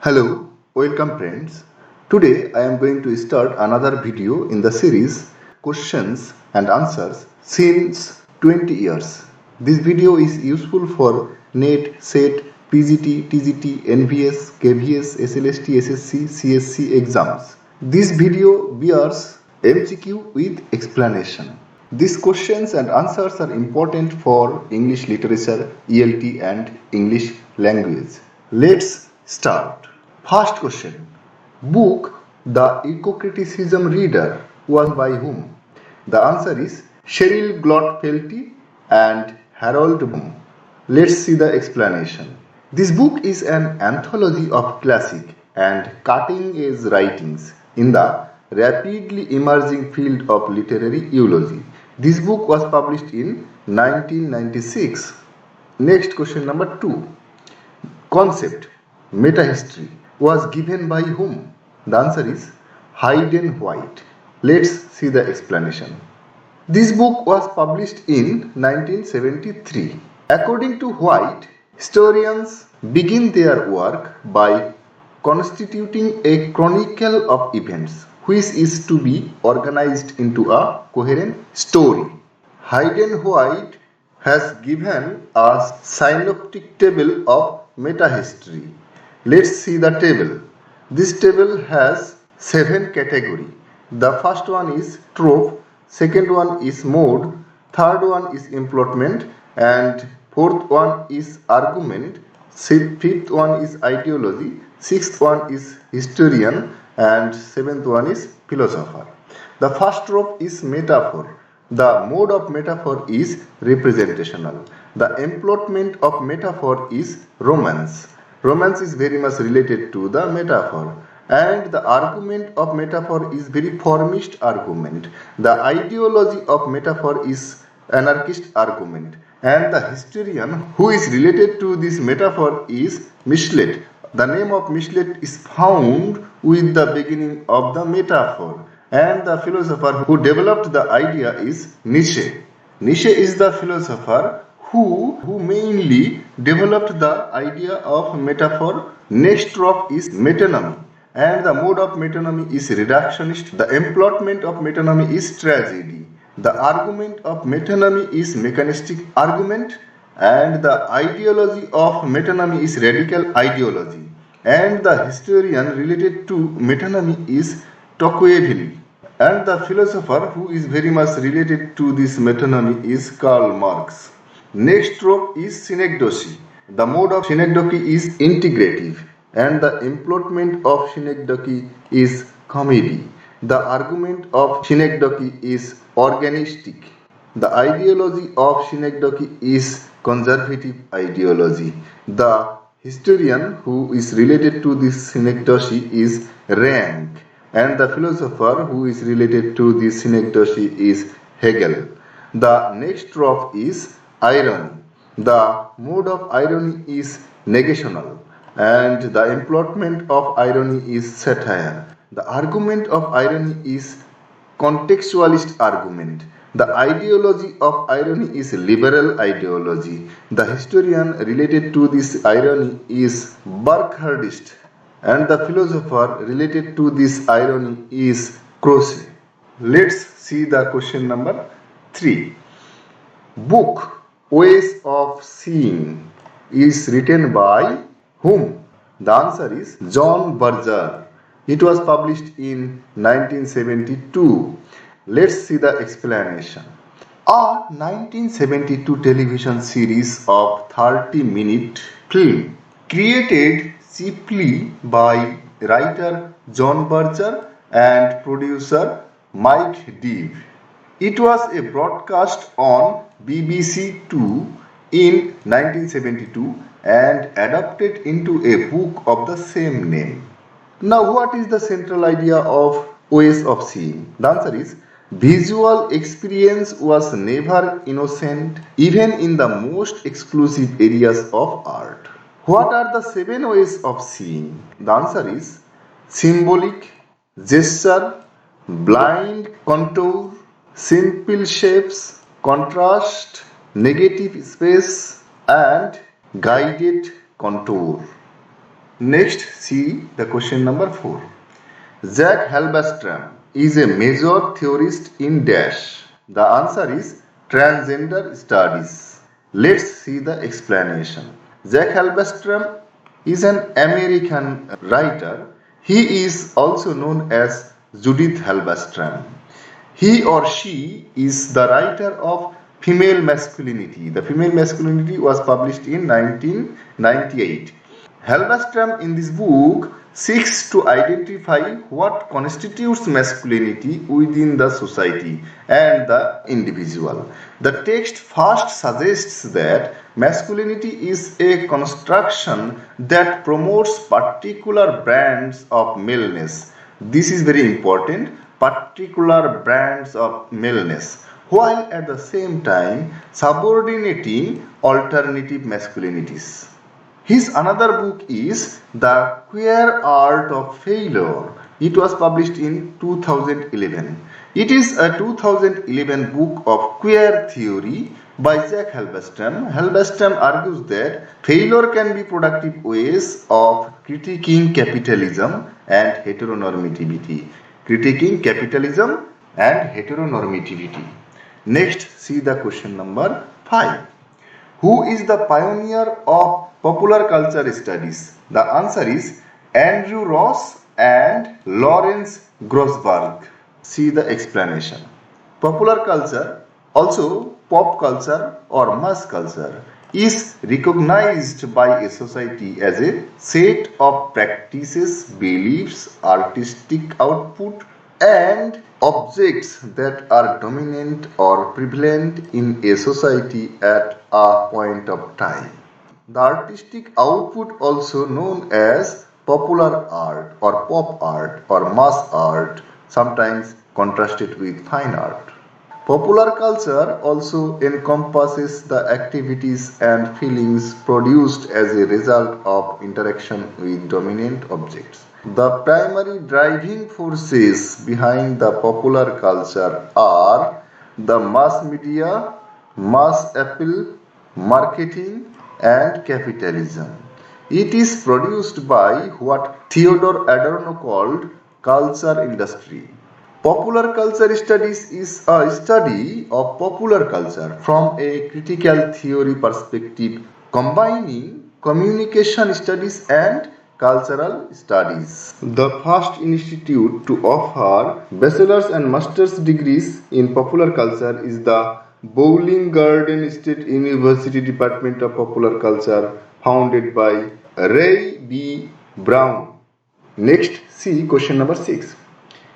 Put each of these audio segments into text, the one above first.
Hello, welcome friends. Today I am going to start another video in the series Questions and Answers since 20 years. This video is useful for NET, SET, PGT, TGT, NVS, KVS, SLST, SSC, CSC exams. This video bears MCQ with explanation. These questions and answers are important for English literature, ELT and English language. Let's start. First question. Book The Eco-Criticism Reader was by whom? The answer is Cheryl Glott-Felty and Harold Bloom. Let's see the explanation. This book is an anthology of classic and cutting-edge writings in the rapidly emerging field of literary eulogy. This book was published in 1996. Next question number 2. Concept Metahistory was given by whom? The answer is Hayden White. Let's see the explanation. This book was published in 1973. According to White, historians begin their work by constituting a chronicle of events which is to be organized into a coherent story. Hayden White has given a synoptic table of metahistory. Let's see the table. This table has 7 categories. The first one is trope, second one is mode, third one is employment, and fourth one is argument, fifth one is ideology, sixth one is historian, and seventh one is philosopher. The first trope is metaphor. The mode of metaphor is representational. The employment of metaphor is romance. Romance is very much related to the metaphor, and the argument of metaphor is very formist argument. The ideology of metaphor is anarchist argument, and the historian who is related to this metaphor is Michelet. The name of Michelet is found with the beginning of the metaphor, and the philosopher who developed the idea is Nietzsche. Nietzsche is the philosopher who mainly developed the idea of metaphor. Next trope is metonymy, and the mode of metonymy is reductionist. The employment of metonymy is tragedy. The argument of metonymy is mechanistic argument, and the ideology of metonymy is radical ideology. And the historian related to metonymy is Tocqueville. And the philosopher who is very much related to this metonymy is Karl Marx. Next trope is synecdoche. The mode of synecdoche is integrative, and the employment of synecdoche is comedy. The argument of synecdoche is organistic. The ideology of synecdoche is conservative ideology. The historian who is related to this synecdoche is Rank, and the philosopher who is related to this synecdoche is Hegel. The next trope is irony. The mode of irony is negational, and the employment of irony is satire. The argument of irony is contextualist argument. The ideology of irony is liberal ideology. The historian related to this irony is Burkhardist, and the philosopher related to this irony is Croce. Let's see the question number 3. Book Ways of Seeing is written by whom? The answer is John Berger. It was published in 1972. Let's see the explanation. A 1972 television series of 30-minute film created chiefly by writer John Berger and producer Mike Deave. It was a broadcast on BBC Two in 1972 and adapted into a book of the same name. Now, what is the central idea of Ways of Seeing? The answer is visual experience was never innocent, even in the most exclusive areas of art. What are the 7 ways of seeing? The answer is symbolic, gesture, blind contour, simple shapes, contrast, negative space, and guided contour. Next, see the question number 4. Jack Halberstram is a major theorist in dash. The answer is transgender studies. Let's see the explanation. Jack Halberstram is an American writer. He is also known as Judith Halberstram. He or she is the writer of Female Masculinity. The Female Masculinity was published in 1998. Halberstram in this book seeks to identify what constitutes masculinity within the society and the individual. The text first suggests that masculinity is a construction that promotes particular brands of maleness. This is very important, particular brands of maleness, while at the same time subordinating alternative masculinities. His another book is The Queer Art of Failure. It was published in 2011. It is a 2011 book of queer theory by Jack Halberstram. Halberstram argues that failure can be productive ways of critiquing capitalism and heteronormativity. Critiquing capitalism and heteronormativity. Next, see the question number 5. Who is the pioneer of popular culture studies? The answer is Andrew Ross and Lawrence Grossberg. See the explanation. Popular culture, also pop culture or mass culture, is recognized by a society as a set of practices, beliefs, artistic output, and objects that are dominant or prevalent in a society at a point of time. The artistic output, also known as popular art or pop art or mass art, sometimes contrasted with fine art. Popular culture also encompasses the activities and feelings produced as a result of interaction with dominant objects. The primary driving forces behind the popular culture are the mass media, mass appeal, marketing, and capitalism. It is produced by what Theodore Adorno called culture industry. Popular culture studies is a study of popular culture from a critical theory perspective, combining communication studies and cultural studies. The first institute to offer bachelor's and master's degrees in popular culture is the Bowling Garden State University Department of Popular Culture, founded by Ray B. Brown. Next, see question number 6.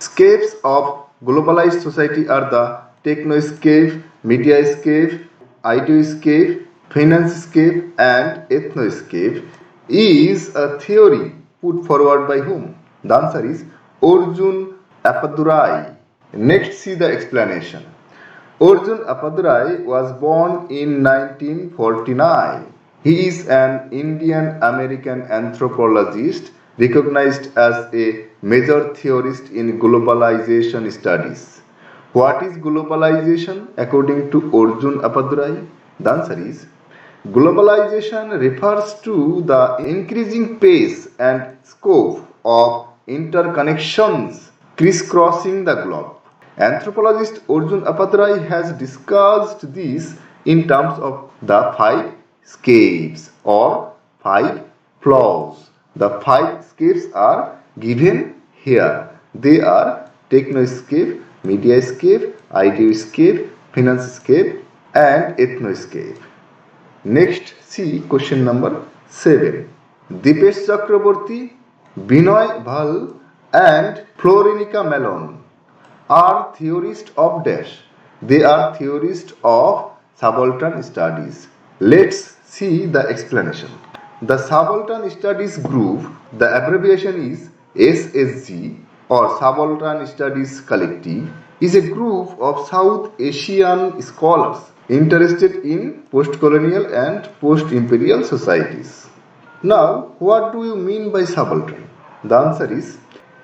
Scapes of globalized society are the technoscape, mediascape, ideoscape, financescape, and ethnoscape. Is a theory put forward by whom? The answer is Arjun Appadurai. Next, see the explanation. Arjun Appadurai was born in 1949. He is an Indian American anthropologist recognized as a major theorist in globalization studies. What is globalization according to Arjun Appadurai? The answer is globalization refers to the increasing pace and scope of interconnections crisscrossing the globe. Anthropologist Arjun Appadurai has discussed this in terms of the 5 scapes or 5 flaws. The 5 scapes are given here. They are technoscape, mediascape, ideoscape, financescape, and ethnoscape. Next, see question number 7. Dipesh Chakraborty, Binoy Bhal, and Florenica Malone are theorists of dash. They are theorists of subaltern studies. Let's see the explanation. The subaltern studies group, the abbreviation is SSG or Subaltern Studies Collective, is a group of South Asian scholars interested in post-colonial and post-imperial societies. Now, what do you mean by subaltern? The answer is,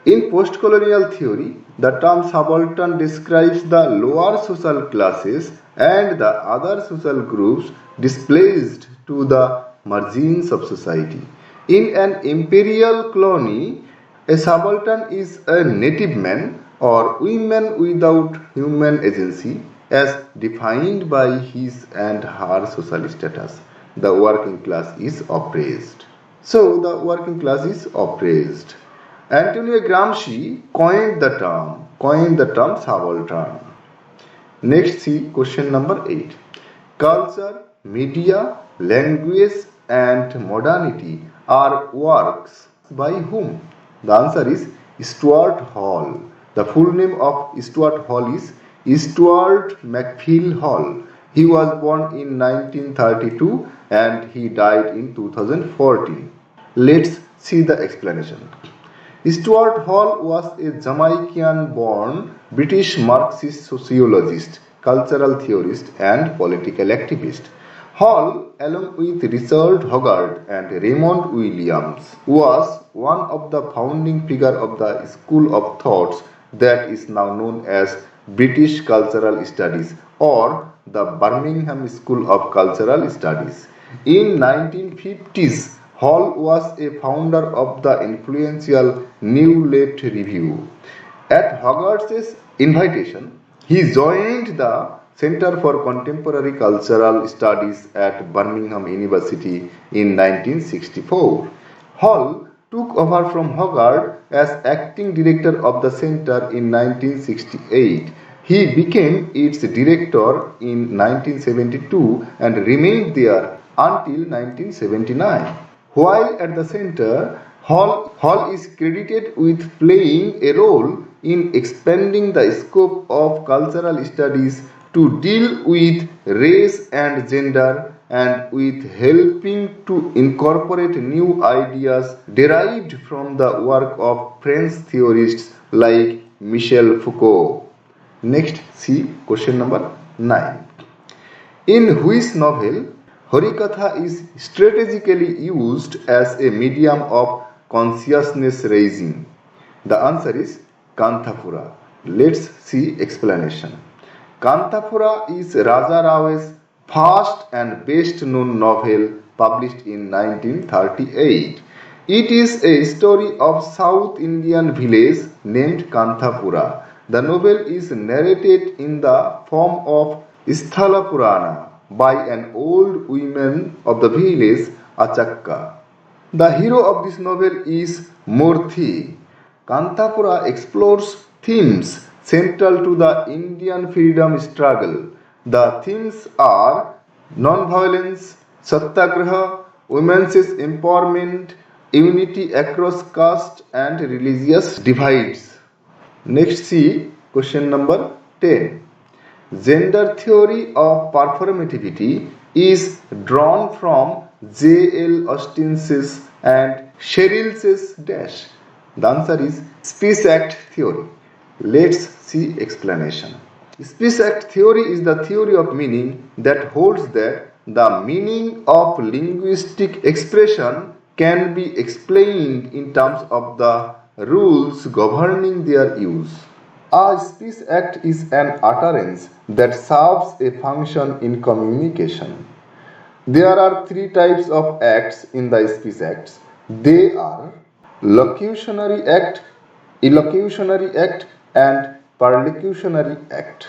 in post-colonial theory, the term subaltern describes the lower social classes and the other social groups displaced to the margins of society. In an imperial colony, a subaltern is a native man or woman without human agency as defined by his and her social status. The working class is oppressed. So the working class is oppressed. Antonio Gramsci coined the term subaltern. Next, see question number 8. Culture, media, language and modernity are works by whom? The answer is Stuart Hall. The full name of Stuart Hall is Stuart McFeel Hall. He was born in 1932 and he died in 2014. Let's see the explanation. Stuart Hall was a Jamaican-born British Marxist sociologist, cultural theorist and political activist. Hall, along with Richard Hoggart and Raymond Williams, was one of the founding figures of the school of thoughts that is now known as British Cultural Studies or the Birmingham School of Cultural Studies. In 1950s, Hall was a founder of the influential New Left Review. At Hoggart's invitation, he joined the Center for Contemporary Cultural Studies at Birmingham University in 1964. Hall took over from Hoggart as acting director of the center in 1968. He became its director in 1972 and remained there until 1979. While at the center, Hall is credited with playing a role in expanding the scope of cultural studies to deal with race and gender and with helping to incorporate new ideas derived from the work of French theorists like Michel Foucault. Next, see question number 9. In which novel Harikatha is strategically used as a medium of consciousness raising? The answer is Kanthapura. Let's see explanation. Kanthapura is Raja Rao's first and best known novel published in 1938. It is a story of South Indian village named Kanthapura. The novel is narrated in the form of Sthala Purana by an old woman of the village, Achakka. The hero of this novel is Murthy. Kanthapura explores themes central to the Indian freedom struggle. The themes are non-violence, satyagraha, women's empowerment, unity across caste and religious divides. Next, see question number 10. Gender theory of performativity is drawn from J.L. Austin's and Sherrill's dash. The answer is Speech Act theory. Let's see explanation. Speech Act theory is the theory of meaning that holds that the meaning of linguistic expression can be explained in terms of the rules governing their use. A speech act is an utterance that serves a function in communication. There are three types of acts in the speech acts. They are locutionary act, illocutionary act and perlocutionary act.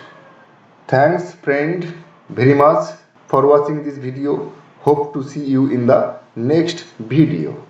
Thanks friend very much for watching this video. Hope to see you in the next video.